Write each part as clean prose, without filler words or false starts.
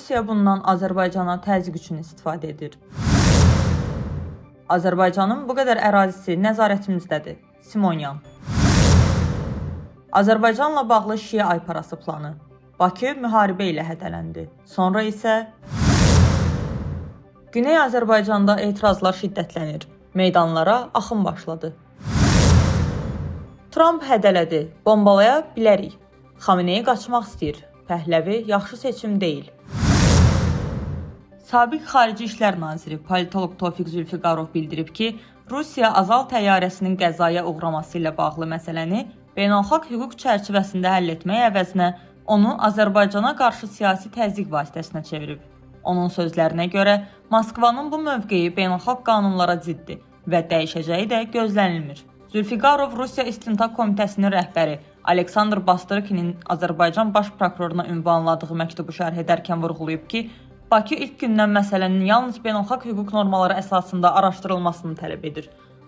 Rusiya bundan Azərbaycana təzyiq üçün istifadə edir. Azərbaycanın bu qədər ərazisi nəzarətimizdədir. Simonyan. Azərbaycanla bağlı Şiə ayparası planı. Bakı müharibə ilə hədələndi. Sonra isə Güney Azərbaycanda etirazlar şiddətlənir. Meydanlara axın başladı. Trump hədələdi. Bombalaya bilərik. Xamenei qaçmaq istəyir. Pəhləvi yaxşı seçim deyil. Sabiq Xarici İşlər Naziri politoloq Tofiq Zülfiqarov bildirib ki, Rusiya Azal təyyarəsinin qəzaya uğraması ilə bağlı məsələni beynəlxalq hüquq çərçivəsində həll etmək əvəzinə onu Azərbaycana qarşı siyasi təzyiq vasitəsinə çevirib. Onun sözlərinə görə, Moskvanın bu mövqeyi beynəlxalq qanunlara ziddir və dəyişəcəyi də gözlənilmir. Zülfiqarov Rusiya İstintaq Komitəsinin rəhbəri Aleksandr Bastrikinin Azərbaycan baş prokuroruna ünvanladığı məktubu şərh edərkən vurğulayıb ki, Bakı ilk gündən məsələnin yalnız beynəlxalq hüquq normaları əsasında araşdırılmasını tələb edir.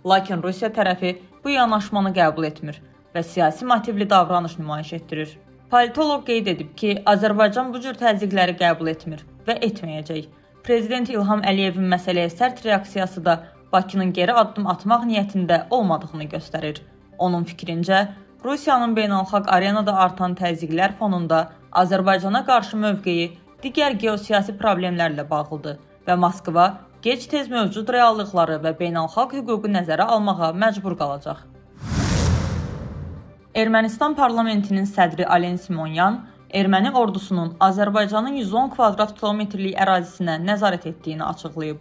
Lakin Rusiya tərəfi bu yanaşmanı qəbul etmir və siyasi motivli davranış nümayiş etdirir. Politoloq qeyd edib ki, Azərbaycan bu cür təzyiqləri qəbul etmir və etməyəcək. Prezident İlham Əliyevin məsələyə sərt reaksiyası da Bakının geri addım atmaq niyyətində olmadığını göstərir. Onun fikrincə, Rusiyanın beynəlxalq arenada artan təzyiqlər fonunda Azərbaycana qarşı mövqeyi digər geosiyasi problemlərlə bağlıdır və Moskva gec-tez mövcud reallıqları və beynəlxalq hüququ nəzərə almağa məcbur qalacaq. Ermənistan parlamentinin sədri Alen Simonyan erməni ordusunun Azərbaycanın 110 kvadrat kilometrlik ərazisinə nəzarət etdiyini açıqlayıb.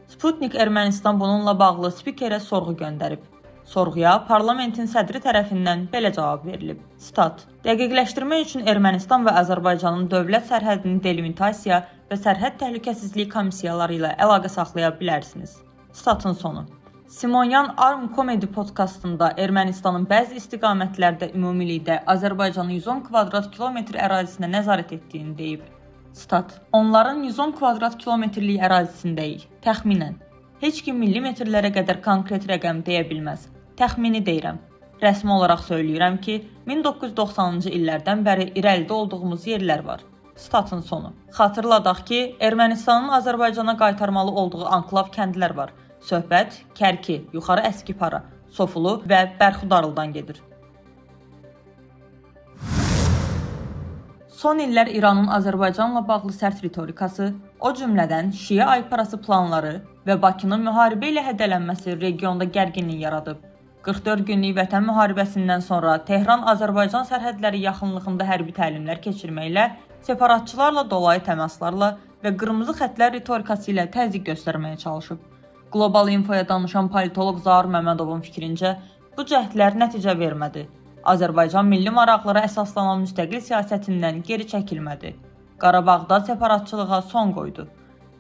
Sputnik Ermənistan bununla bağlı spikerə sorğu göndərib. Sorğuya parlamentin sədri tərəfindən belə cavab verilib. Sitat: Dəqiqləşdirmək üçün Ermənistan və Azərbaycanın dövlət sərhədini delimitasiya və sərhəd təhlükəsizliyi komissiyaları ilə əlaqə saxlaya bilərsiniz. Statın sonu. Simonyan Arm Comedy podkastında Ermənistanın bəzi istiqamətlərdə ümumilikdə Azərbaycanın 110 kvadrat kilometr ərazisinə nəzarət etdiyini deyib. Stat: Onların 110 kvadrat kilometrlik ərazisindəyik. Təxminən. Heç kim millimetrlərə qədər konkret rəqəm deyə bilməz. Təxmini deyirəm. Rəsmi olaraq söyləyirəm ki, 1990-cı illərdən bəri irəlidə olduğumuz yerlər var. Statın sonu. Xatırladaq ki, Ermənistanın Azərbaycana qaytarmalı olduğu anklav kəndlər var. Söhbət Kərki, Yuxarı Əskipara, Sofulu və Bərxudarlıdan gedir. Son illər İranın Azərbaycanla bağlı sərt ritorikası, o cümlədən Şiə ayparası planları və Bakının müharibə ilə hədələnməsi regionda gərginlik yaradıb. 44 günlük vətən müharibəsindən sonra Tehran Azərbaycan sərhədləri yaxınlığında hərbi təlimlər keçirməklə, separatçılarla dolayı təmaslarla və qırmızı xəttlər ritorikası ilə təzyiq göstərməyə çalışıb. Qlobal Infoya danışan politoloq Zaur Məmmədovun fikrincə, bu cəhdlər nəticə vermədi. Azərbaycan milli maraqlara əsaslanan müstəqil siyasətindən geri çəkilmədi. Qarabağda separatçılığa son qoydu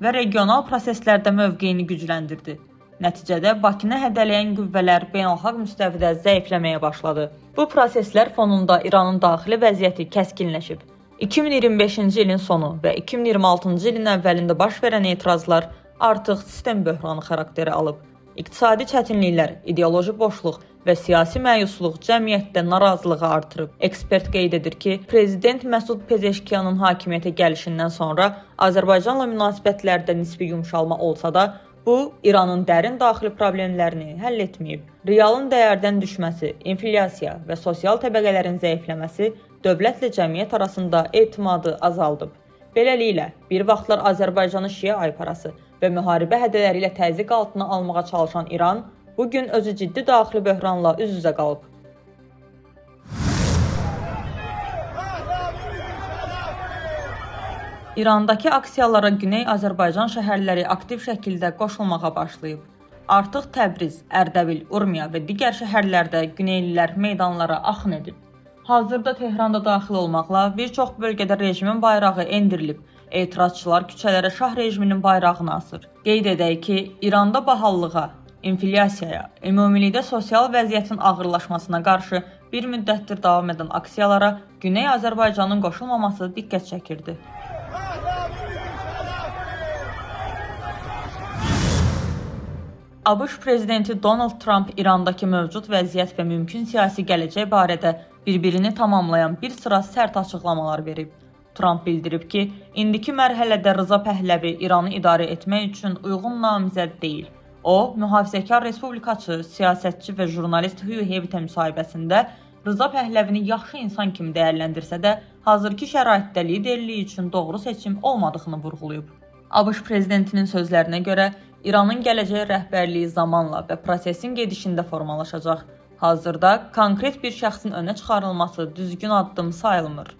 və regional proseslərdə mövqeyini gücləndirdi. Nəticədə Bakını hədələyən qüvvələr beynəlxalq müstəvidə zəifləməyə başladı. Bu proseslər fonunda İranın daxili vəziyyəti kəskinləşib. 2025-ci ilin sonu və 2026-cı ilin əvvəlində baş verən etirazlar artıq sistem böhranı xarakteri alıb. İqtisadi çətinliklər, ideoloji boşluq və siyasi məyusluq cəmiyyətdə narazılığı artırıb. Ekspert qeyd edir ki, Prezident Məsud Pezeşkiyanın hakimiyyətə gəlişindən sonra Azərbaycanla münasibətlərdə nisbi yumşalma olsa da, bu, İranın dərin daxili problemlərini həll etməyib. Realın dəyərdən düşməsi, inflyasiya və sosial təbəqələrin zəifləməsi dövlətlə cəmiyyət arasında etimadı azaldıb. Beləliklə, bir vaxtlar Azərbaycanı Şiə ayparası və müharibə hədələri ilə təzyiq altına almağa çalışan İran, bugün özü ciddi daxili böhranla üz-üzə qalıb. İrandakı aksiyalara Güney Azərbaycan şəhərləri aktiv şəkildə qoşulmağa başlayıb. Artıq Təbriz, Ərdəbil, Urmiya və digər şəhərlərdə güneylilər meydanlara axın edib. Hazırda Tehranda daxil olmaqla bir çox bölgədə rejimin bayrağı endirilib. Etirazçılar küçələrə şah rejiminin bayrağını asır. Qeyd edək ki, İranda bahallığa, inflyasiyaya, ümumilikdə sosial vəziyyətin ağırlaşmasına qarşı bir müddətdir davam edən aksiyalara Güney Azərbaycanın qoşulmaması diqqət çəkirdi. ABŞ prezidenti Donald Trump İrandakı mövcud vəziyyət və mümkün siyasi gələcək barədə bir-birini tamamlayan bir sıra sərt açıqlamalar verib. Tramp bildirib ki, indiki mərhələdə Rıza Pəhləvi İranı idarə etmək üçün uyğun namizəd deyil. O, mühafizəkar respublikaçı, siyasətçi və jurnalist Hugh Hewitt müsahibəsində Rıza Pəhləvini yaxşı insan kimi dəyərləndirsə də, hazırki şəraitdə liderliyi üçün doğru seçim olmadığını vurğulayıb. ABŞ prezidentinin sözlərinə görə, İranın gələcək rəhbərliyi zamanla və prosesin gedişində formalaşacaq. Hazırda konkret bir şəxsin önə çıxarılması düzgün addım sayılmır.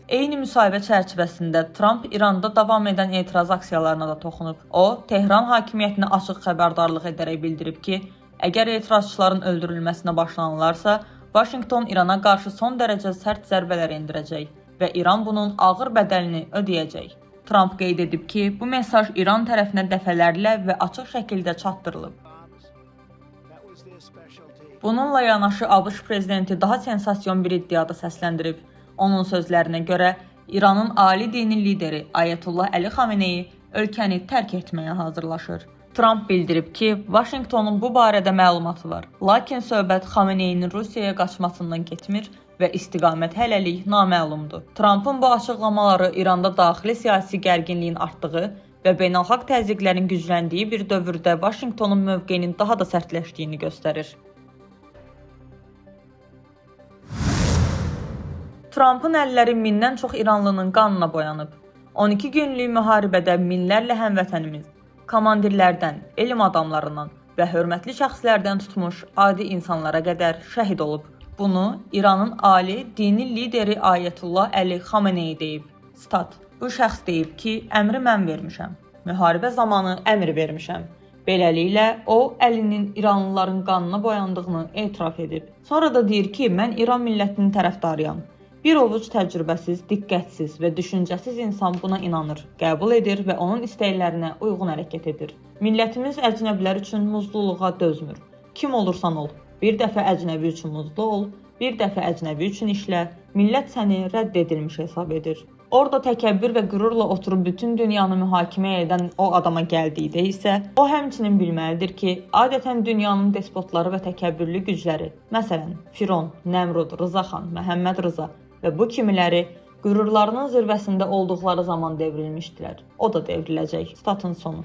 Eyni müsahibə çərçivəsində Tramp İranda davam edən etiraz aksiyalarına da toxunub. O, Tehran hakimiyyətinə açıq xəbərdarlıq edərək bildirib ki, əgər etirazçıların öldürülməsinə başlanılarsa, Vaşinqton İrana qarşı son dərəcə sərt zərbələr endirəcək və İran bunun ağır bədəlini ödəyəcək. Tramp qeyd edib ki, bu mesaj İran tərəfinə dəfələrlə və açıq şəkildə çatdırılıb. Bununla yanaşı ABŞ prezidenti daha sensasyon bir iddiada səsləndirib. Onun sözlərinə görə, İranın ali dini lideri Ayətullah Əli Xameneyi ölkəni tərk etməyə hazırlaşır. Tramp bildirib ki, Vaşinqtonun bu barədə məlumatı var. Lakin söhbət Xameneyinin Rusiyaya qaçmasından getmir və istiqamət hələlik naməlumdur. Trampın bu açıqlamaları İranda daxili siyasi gərginliyin artdığı və beynəlxalq təzyiqlərin gücləndiyi bir dövrdə Vaşinqtonun mövqeyinin daha da sərtləşdiyini göstərir. Trampın əlləri mindən çox İranlının qanına boyanıb. 12 günlük müharibədə minlərlə həmvətənimiz, komandirlərdən, elm adamlarından və hörmətli şəxslərdən tutmuş adi insanlara qədər şəhid olub. Bunu İranın ali dini lideri Ayətullah Əli Xameneyi deyib. Stat: Bu şəxs deyib ki, əmri mən vermişəm. Müharibə zamanı əmr vermişəm. Beləliklə, o, Əlinin İranlıların qanına boyandığını etiraf edib. Sonra da deyir ki, mən İran millətinin tərəfdarıyam. Bir ovuc təcrübəsiz, diqqətsiz və düşüncəsiz insan buna inanır, qəbul edir və onun istəklərinə uyğun hərəkət edir. Millətimiz əcnəbilər üçün muzluluğa dözmür. Kim olursan ol, bir dəfə əcnəbi üçün muzlu ol, bir dəfə əcnəbi üçün işlə, millət səni rədd edilmiş hesab edir. Orada təkəbbür və qürurla oturub bütün dünyanı mühakimə edən o adama gəldikdə isə, o həmçinin bilməlidir ki, adətən dünyanın despotları və təkəbbürlü gücləri, məsələn, Firon, Nəmrud, Rızaxan, Məhəmməd Rıza və bu kimiləri qürurlarının zirvəsində olduqları zaman devrilmişdilər. O da devriləcək. Statın sonu.